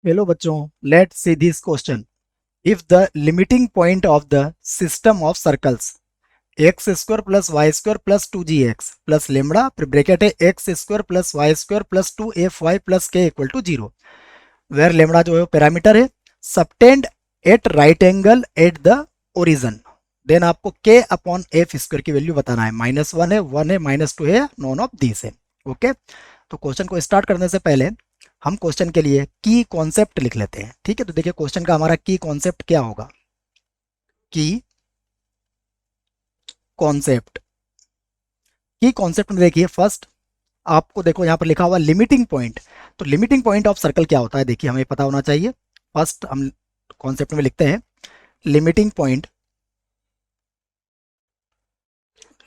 Hello बच्चों, let's see this question. If the limiting point of the system of circles x square plus Y square plus 2gx plus lambda फिर bracket है x square plus Y square plus 2fy plus के equal to 0, where lambda जो है parameter है, subtend at right angle at the origin. Then आपको k upon f square की value बताना है. -1 है, 1 है, -2 है, नॉन ऑफ दिस है. ओके, तो क्वेश्चन को स्टार्ट करने से पहले हम क्वेश्चन के लिए की कॉन्सेप्ट लिख लेते हैं. ठीक है, तो देखिए क्वेश्चन का हमारा की कॉन्सेप्ट क्या होगा. की कॉन्सेप्ट की कॉन्सेप्ट में देखिए फर्स्ट आपको देखो यहाँ पर लिखा हुआ लिमिटिंग पॉइंट. तो लिमिटिंग पॉइंट ऑफ सर्कल क्या होता है, देखिए हमें पता होना चाहिए. फर्स्ट हम कॉन्सेप्ट में लिखते हैं limiting point.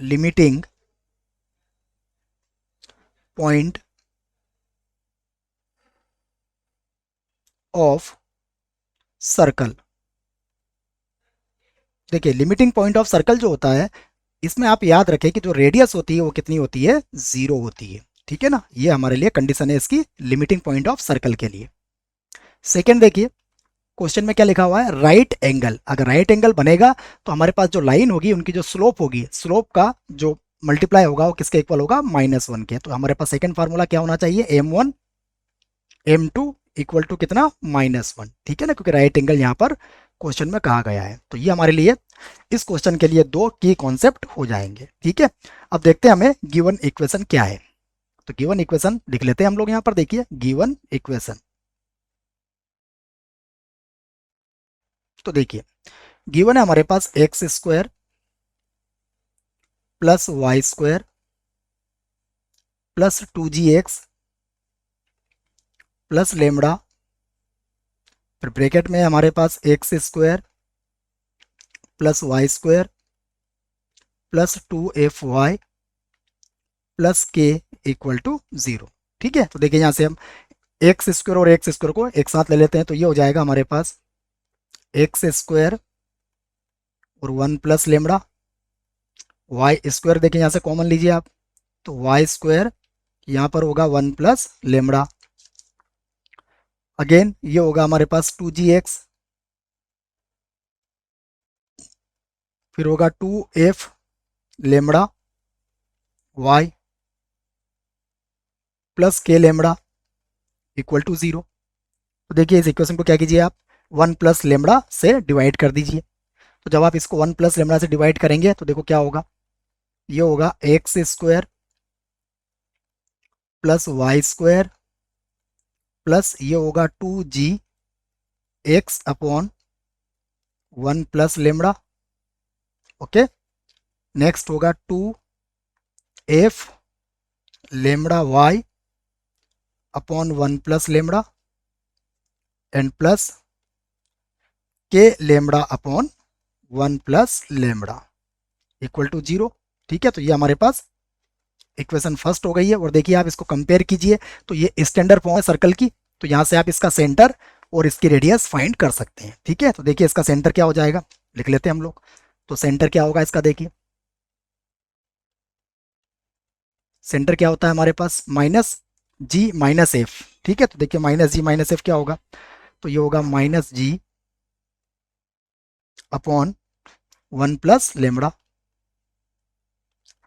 Limiting point of circle. देखिए लिमिटिंग पॉइंट ऑफ सर्कल जो होता है, इसमें आप याद रखें कि जो रेडियस होती है वो कितनी होती है, 0 होती है. ठीक है ना, ये हमारे लिए कंडीशन है इसकी लिमिटिंग पॉइंट ऑफ सर्कल के लिए. सेकंड देखिए क्वेश्चन में क्या लिखा हुआ है, राइट एंगल. अगर राइट एंगल बनेगा तो हमारे पास जो लाइन होगी उनकी जो स्लोप होगी, स्लोप का जो मल्टीप्लाई होगा वो किसके इक्वल होगा, -1 के. तो हमारे पास सेकंड फार्मूला क्या होना चाहिए, m1 m2 इक्वल टू कितना, -1. ठीक है ना, क्योंकि राइट एंगल यहाँ पर क्वेश्चन में कहा गया है. तो ये हमारे लिए इस क्वेश्चन के लिए दो की कॉन्सेप्ट हो जाएंगे. ठीक है, अब देखते हैं हमें गिवन इक्वेशन क्या है. तो गिवन इक्वेशन लिख लेते हैं हम लोग यहाँ पर. देखिए गिवन इक्वेशन, तो देखिए गिवन है हमारे पास X square plus Y square plus 2gx plus lambda, फिर ब्रैकेट में हमारे पास X square plus Y square plus 2fy plus के इक्वल टू 0. ठीक है, तो देखिए यहाँ से हम एक्स स्क्वायर और एक्स स्क्वायर को एक साथ ले लेते हैं. तो ये हो जाएगा हमारे पास एक्स स्क्वायर और 1 प्लस लेमड़ा, वाई स्क्वायर देखिए यहाँ से कॉमन लीजिए आप, तो वाई स्क्वायर यहाँ पर होगा 1 प्लस लेमड़ा. अगेन ये होगा हमारे पास 2gx, फिर होगा 2f lambda Y plus K lambda equal to 0. तो देखिए इस इक्वेशन को क्या कीजिए आप, 1 प्लस लेमड़ा से डिवाइड कर दीजिए. तो जब आप इसको 1 प्लस लेमड़ा से डिवाइड करेंगे तो देखो क्या होगा, ये होगा X square plus Y square plus ये होगा 2g x upon 1 plus lambda. Okay, next होगा 2f lambda Y upon 1 plus lambda and plus K lambda upon 1 plus lambda equal to 0. ठीक है, तो ये हमारे पास इक्वेशन फर्स्ट हो गई है. और देखिए आप इसको कंपेयर कीजिए, तो ये स्टैंडर्ड फॉर्म है सर्कल की. तो यहाँ से आप इसका सेंटर और इसकी रेडियस फाइंड कर सकते हैं. ठीक है, तो देखिए इसका सेंटर क्या हो जाएगा, लिख लेते हैं हम लोग. तो सेंटर क्या होगा इसका, देखिए सेंटर क्या होता है हमारे पास, -g-f. ठीक है, तो देखिए -g-f क्या होगा, तो ये होगा -g upon 1 plus lambda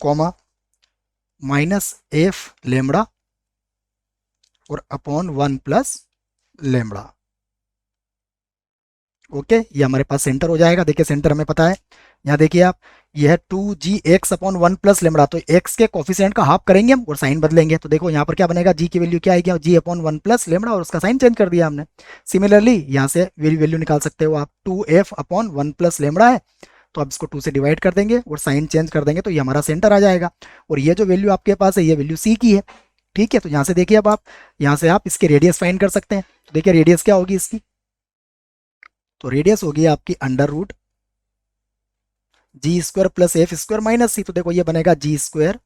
comma -f lambda और अपॉन 1 प्लस लेमड़ा. ओके, ये हमारे पास सेंटर हो जाएगा. देखिए सेंटर हमें पता है, यहाँ देखिए आप, यह है 2gx अपॉन 1 प्लस लेमड़ा. तो x के कोफिशिएंट का हाफ करेंगे हम और साइन बदलेंगे. तो देखो यहाँ पर क्या बनेगा, g की वैल्यू क्या आएगी, g अपॉन 1 प्लस लेमड़ा और उसका साइन चेंज कर दिया हमने. सिमिलरली यहाँ से वैल्यू निकाल सकते हो आप, 2f अपॉन 1 प्लस लेमड़ा है, तो आप इसको 2 से डिवाइड कर देंगे और साइन चेंज कर देंगे तो ये हमारा सेंटर आ जाएगा. और ये जो वैल्यू आपके पास है ये वैल्यू c की है. ठीक है, तो यहाँ से देखिए अब आप, यहाँ से आप इसके रेडियस फाइंड कर सकते हैं. तो देखिए रेडियस क्या होगी इसकी, तो रेडियस होगी आपकी under root g square plus f square minus c. तो देखो ये बनेगा g square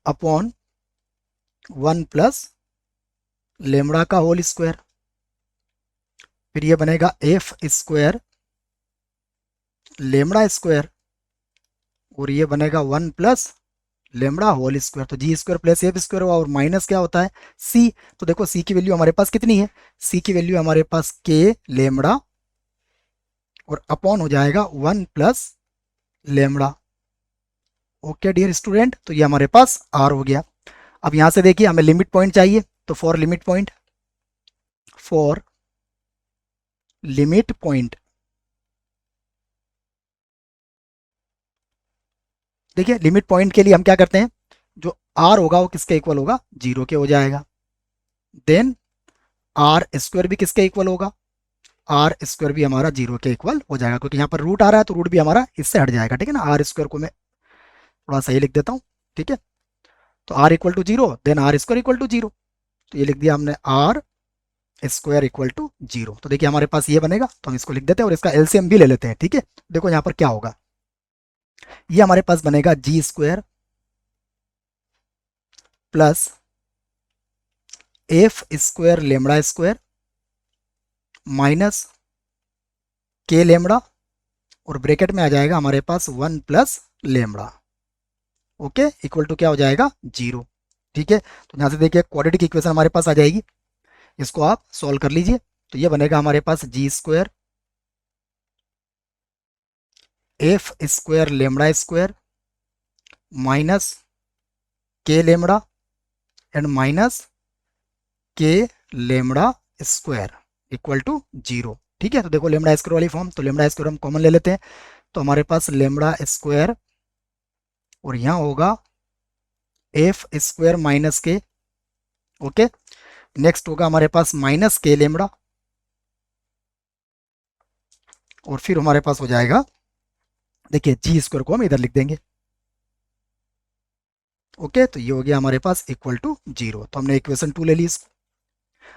upon 1 plus lambda का होल स्क्वायर, फिर ये बनेगा एफ स्क्वायर लेमड़ा स्क्वायर और ये बनेगा 1 प्लस लेमड़ा होल स्क्वायर, तो जी स्क्वायर प्लस एफ स्क्वायर हुआ और माइनस क्या होता है सी। तो देखो सी की वैल्यू हमारे पास कितनी है, सी की वैल्यू हमारे पास के लेमड़ा और अपॉन हो जाएगा 1 plus lambda. Okay dear student, तो ये हमारे पास आर हो गया। अब यहां से देखिए हमें लिमिट पॉइंट चाहिए, तो for limit point, for limit point देखिए लिमिट पॉइंट के लिए हम क्या करते हैं, जो आर होगा वो किसके इक्वल होगा, जीरो के हो जाएगा। देन आर स्क्वायर भी किसके इक्वल होगा, आर स्क्वायर भी हमारा जीरो के इक्वल हो जाएगा, क्योंकि यहाँ पर रूट आ रहा है तो रूट भी हमारा इससे हट जाएगा। ठीक है ना, आर स्क्वायर को मैं थोड़ा सही लिख देता हूँ। ठीक है, तो r equal to zero, then r square equal to zero, तो ये लिख दिया हमने r square equal to zero. तो देखिए हमारे पास ये बनेगा, तो हम इसको लिख देते हैं और इसका एलसीएम भी ले लेते हैं। ठीक है, देखो यहाँ पर क्या होगा, ये हमारे पास बनेगा g square plus f square lambda square minus k lambda और ब्रैकेट में आ जाएगा हमारे पास 1 plus lambda. Okay, equal to क्या हो जाएगा, जीरो। ठीक है, तो यहाँ से देखिए क्वाड्रेटिक इक्वेशन हमारे पास आ जाएगी, इसको आप सॉल्व कर लीजिए। तो ये बनेगा हमारे पास g square f square lambda square minus k lambda and minus k lambda square equal to zero. ठीक है, तो देखो लेमड़ा स्क्वायर वाली फॉर्म, तो लेमड़ा स्क्वायर हम कॉमन ले लेते हैं, तो हमारे पास लेमड़ा स्क्वायर और यहाँ होगा F square minus k. Okay, next होगा हमारे पास माइनस के लेमड़ा और फिर हमारे पास हो जाएगा, देखिए जी स्क्वायर को हम इधर लिख देंगे। ओके, तो ये हो गया हमारे पास इक्वल टू जीरो, तो हमने इक्वेशन 2 ले ली इसको।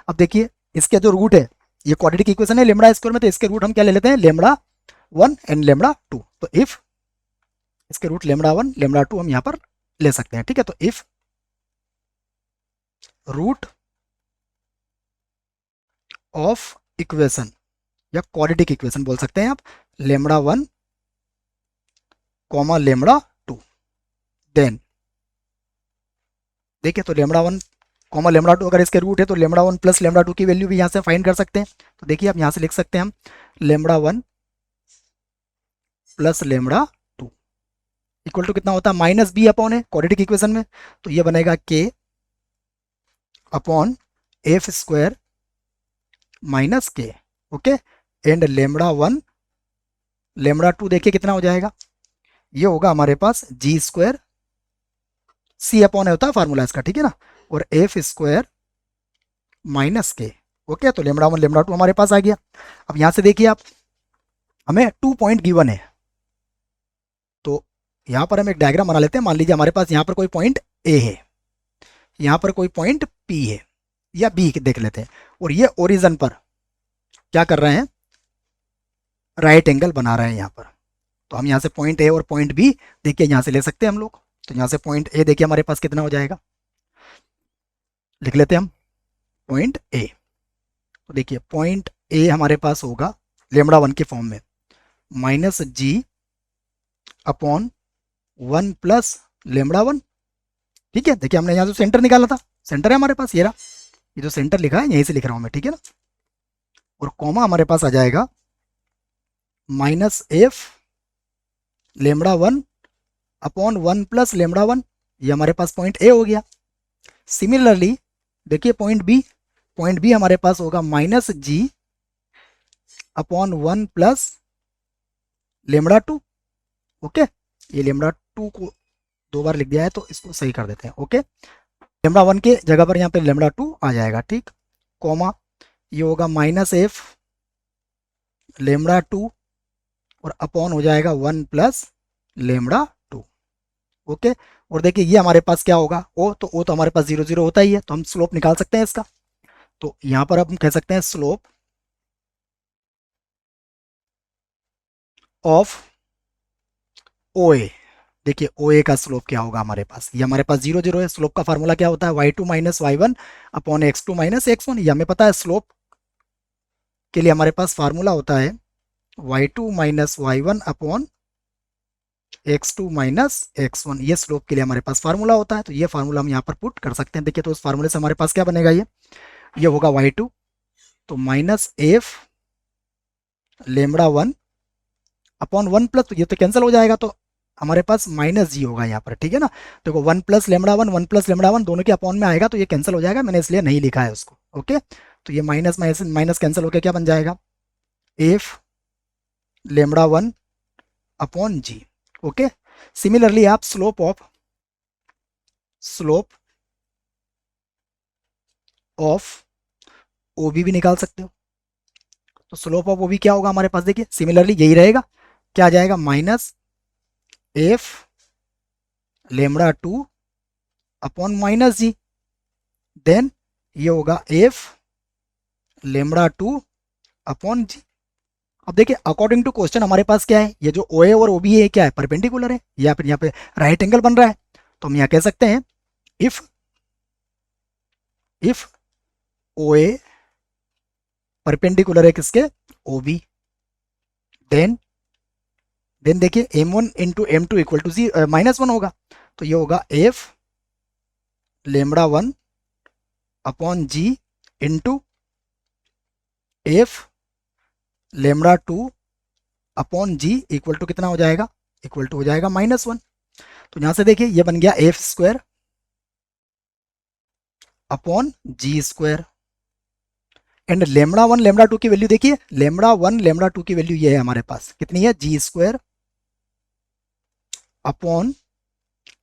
अब देखिए इसके जो रूट है, ये क्वाड्रेटिक इक्वेशन है लेमड़ा स्क्वायर में, तो इसके रूट हम क्या ले लेते हैं, लेमड़ा 1 एंड लेमड़ा 2। तो इफ इसके रूट लेमड़ा 1 लेमड़ा 2 हम यहाँ पर ले सकते हैं। ठीक है, तो इफ रूट ऑफ इक्वेशन या क्वाड्रेटिक इक्वेशन बोल सकते हैं आप, लेमड़ा 1 कॉमा लेमड़ा 2, देन देखिए तो लेमड़ा 1 कॉमा लेमड़ा 2 अगर इसके रूट है तो लेमड़ा 1 प्लस लेमड़ा 2 की वैल्यू भी यहाँ से फाइंड कर सकते हैं। तो देखिए आप यहाँ से लिख सकते हैं हम lambda 1 plus lambda 2 equal to कितना होता है, माइनस बी अपॉन है क्वाड्रेटिक इक्वेशन में, तो ये बनेगा k upon f square minus k. Okay, and lambda 1 lambda 2 देखिए कितना हो जाएगा, ये होगा हमारे पास जी स्क्वायर, सी अपॉन होता है फार्मूला इसका। ठीक है ना, और F square minus k. Okay, तो लेमड़ा 1 लेमड़ा 2 हमारे पास आ गया। अब यहां से देखिए आप, हमें 2 पॉइंट गिवन है, तो यहां पर हम एक डायग्राम बना लेते हैं। मान लीजिए हमारे पास यहां पर कोई पॉइंट ए है, यहां पर कोई पॉइंट पी है या बी देख लेते हैं, और ये ओरिजन पर क्या कर रहे हैं, राइट एंगल बना रहे हैं यहाँ पर। तो हम यहाँ से पॉइंट ए और पॉइंट बी देखिए यहाँ से ले सकते हैं हम लोग। तो यहाँ से पॉइंट ए देखिए हमारे पास कितना हो जाएगा, लिख लेते हैं हम पॉइंट ए। तो देखिए पॉइंट ए हमारे पास होगा लेमड़ा 1 के फॉर्म में माइनस जी अपॉन 1 प्लस लेमड़ा 1। ठीक है, देखिए हमने यहाँ जो सेंटर निकाला था, सेंटर है हमारे पास ये रहा, ये जो सेंटर लिखा है यहीं से लिख रहा हूँ मैं। ठीक है ना, और कॉमा हमारे पास आ जाएगा minus f lambda 1 upon 1 plus lambda 1, ये हमारे पास पॉइंट ए हो गया। सिमिलरली देखिए पॉइंट बी हमारे पास होगा माइनस जी अपॉन 1 प्लस लेमड़ा 2। ओके, ये लेमड़ा 2 को 2 बार लिख दिया है तो इसको सही कर देते हैं। ओके, लेमड़ा 1 के जगह पर यहाँ पे लेमड़ा 2 आ जाएगा। ठीक, कॉमा ये होगा माइनस एफ लेमड़ा 2 और अपॉन हो जाएगा 1 प्लस लेमड़ा 2। ओके, और देखिए ये हमारे पास क्या होगा, ओ, तो ओ तो हमारे पास 0 0 होता ही है, तो हम स्लोप निकाल सकते हैं इसका। तो यहाँ पर अब हम कह सकते हैं स्लोप ऑफ ओ ए। देखिए ओ ए का स्लोप क्या होगा हमारे पास, ये हमारे पास 0 0 है। स्लोप का फार्मूला क्या होता है, y2 minus y1 upon x2 minus x1, ये हमें पता है। स्लोप के लिए हमारे पास फार्मूला होता है y2 minus y1 upon x2 minus x1, ये स्लोप के लिए हमारे पास फार्मूला होता है, तो ये फार्मूला हम यहाँ पर पुट कर सकते हैं। देखिए तो उस फार्मूले से हमारे पास क्या बनेगा, ये होगा y2, तो minus f lambda 1 upon 1 plus, ये तो कैंसिल हो जाएगा, तो हमारे पास माइनस जी होगा यहाँ पर, ठीक है ना। देखो 1 प्लस लेमड़ा 1, 1 प्लस लेमड़ा 1 दोनों के अपॉन में आएगा, तो ये कैंसिल हो जाएगा, मैंने इसलिए नहीं लिखा है उसको। ओके, तो ये माइनस माइनस माइनस कैंसिल होकर क्या बन जाएगा, एफ लेमड़ा 1 अपॉन जी। ओके, सिमिलरली आप स्लोप ऑफ ओबी भी निकाल सकते हो। तो स्लोप ऑफ ओबी क्या होगा हमारे पास, देखिए सिमिलरली यही रहेगा, क्या आ जाएगा, minus f lambda 2 upon minus g, then ये होगा एफ लेमड़ा 2 अपॉन जी। अब देखिए अकॉर्डिंग टू क्वेश्चन हमारे पास क्या है, ये जो OA और OB है क्या है, परपेंडिकुलर है, या फिर यहाँ पे राइट एंगल बन रहा है। तो हम यहाँ कह सकते हैं इफ OA परपेंडिकुलर है किसके, OB, देन देखिए m1 into m2 equal to -1 होगा, तो ये होगा f lambda 1 upon g into f lambda 2 upon g equal to कितना हो जाएगा, इक्वल टू हो जाएगा -1। तो यहां से देखिए ये बन गया f square upon g square, and lambda 1 lambda 2 की वैल्यू देखिए, लेमड़ा 1 लेमड़ा 2 की वैल्यू ये है हमारे पास, कितनी है, g square upon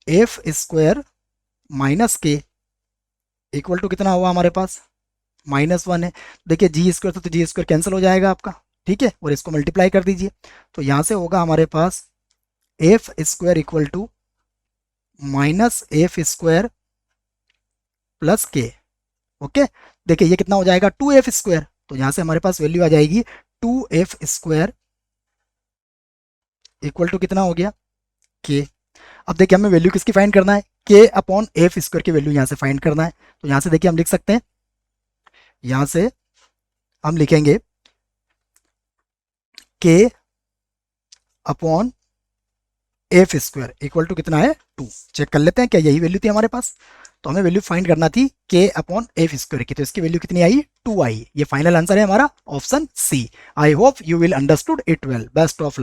f square minus k equal to कितना हुआ हमारे पास, -1 है। देखिए जी स्क्वायर तो जी स्क्वायर कैंसिल हो जाएगा आपका, ठीक है, और इसको मल्टीप्लाई कर दीजिए, तो यहां से होगा हमारे पास f square equal to minus f square plus k. Okay, देखिए ये कितना हो जाएगा, 2f स्क्वायर, तो यहां से हमारे पास वैल्यू आ जाएगी 2f स्क्वायर इक्वल टू कितना हो गया, के। अब देखिए हमें वैल्यू किसकी फाइंड करना है, के अपॉन एफ स्क्वायर की वैल्यू यहां से फाइंड करना है। तो यहां से देखिए हम लिख सकते हैं, यहां से हम लिखेंगे k upon f square equal to कितना है, 2। चेक कर लेते हैं क्या यही वैल्यू थी हमारे पास, तो हमें वैल्यू फाइंड करना थी के अपॉन एफ स्क्वायर की, तो इसकी वैल्यू कितनी आई, 2 आई। ये फाइनल आंसर है हमारा option C. I hope you will understood it well. Best of luck.